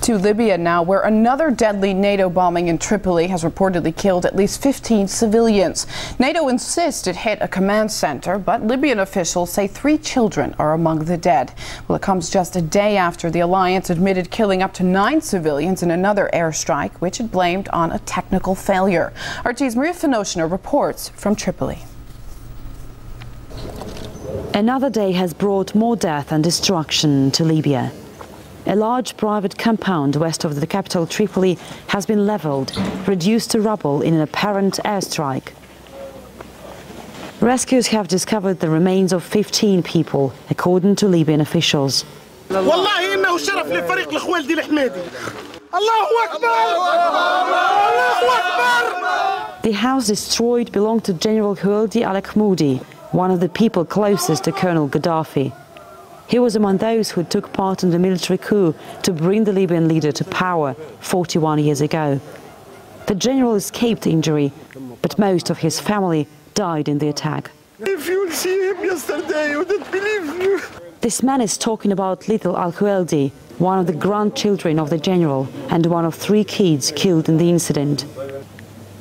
To Libya now, where another deadly NATO bombing in Tripoli has reportedly killed at least 15 civilians. NATO insists it hit a command center, but Libyan officials say 3 children are among the dead. Well, it comes just a day after the alliance admitted killing up to 9 civilians in another airstrike, which it blamed on a technical failure. RT's Maria Finoshina reports from Tripoli. Another day has brought more death and destruction to Libya. A large private compound west of the capital Tripoli has been leveled, reduced to rubble in an apparent airstrike. Rescuers have discovered the remains of 15 people, according to Libyan officials. The house destroyed belonged to General Khuwaildi al-Khmoudi, one of the people closest to Colonel Gaddafi. He was among those who took part in the military coup to bring the Libyan leader to power 41 years ago. The general escaped injury, but most of his family died in the attack. If you'll see him yesterday, you wouldn't believe me. This man is talking about little Al-Khuwaildi, one of the grandchildren of the general and one of 3 kids killed in the incident.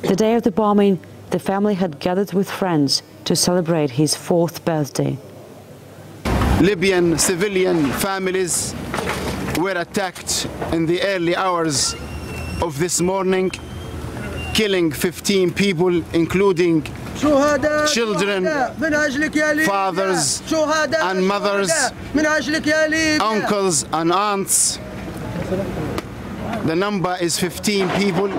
The day of the bombing, the family had gathered with friends to celebrate his 4th birthday. Libyan civilian families were attacked in the early hours of this morning, killing 15 people, including children, fathers and mothers, uncles and aunts. The number is 15 people.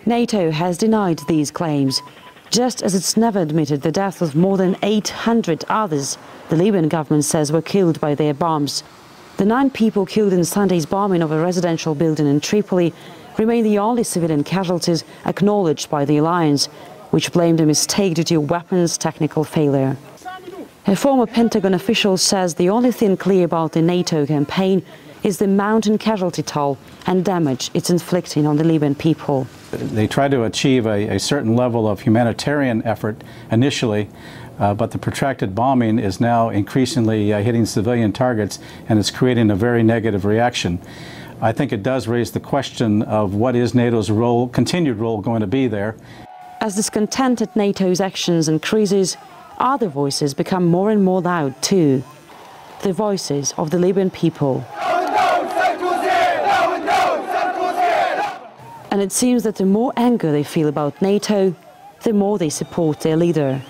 NATO has denied these claims, just as it's never admitted the death of more than 800 others the Libyan government says were killed by their bombs. The 9 people killed in Sunday's bombing of a residential building in Tripoli remain the only civilian casualties acknowledged by the alliance, which blamed a mistake due to weapons technical failure. A former Pentagon official says the only thing clear about the NATO campaign is the mounting casualty toll and damage it's inflicting on the Libyan people. They try to achieve a certain level of humanitarian effort initially, but the protracted bombing is now increasingly hitting civilian targets, and it's creating a very negative reaction. I think it does raise the question of what is NATO's role, continued role, going to be there. As discontent at NATO's actions increases, other voices become more and more loud too. The voices of the Libyan people. And it seems that the more anger they feel about NATO, the more they support their leader.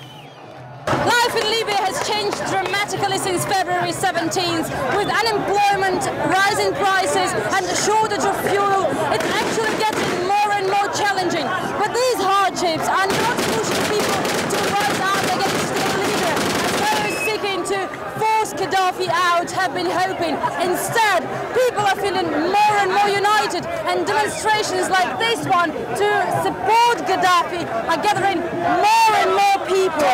Life in Libya has changed dramatically since February 17th. With unemployment, rising prices and a shortage of fuel, it's actually getting more and more challenging. But these hardships are not pushing people to rise up against their leader, as those seeking to force Gaddafi out have been hoping. Instead, people are feeling more and more united, and demonstrations like this one to support Gaddafi are gathering more and more people.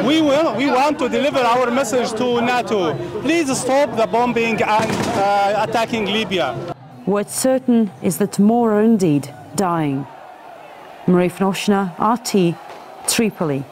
We want to deliver our message to NATO. Please stop the bombing and attacking Libya. What's certain is that more are indeed dying. Maria Finoshina, RT, Tripoli.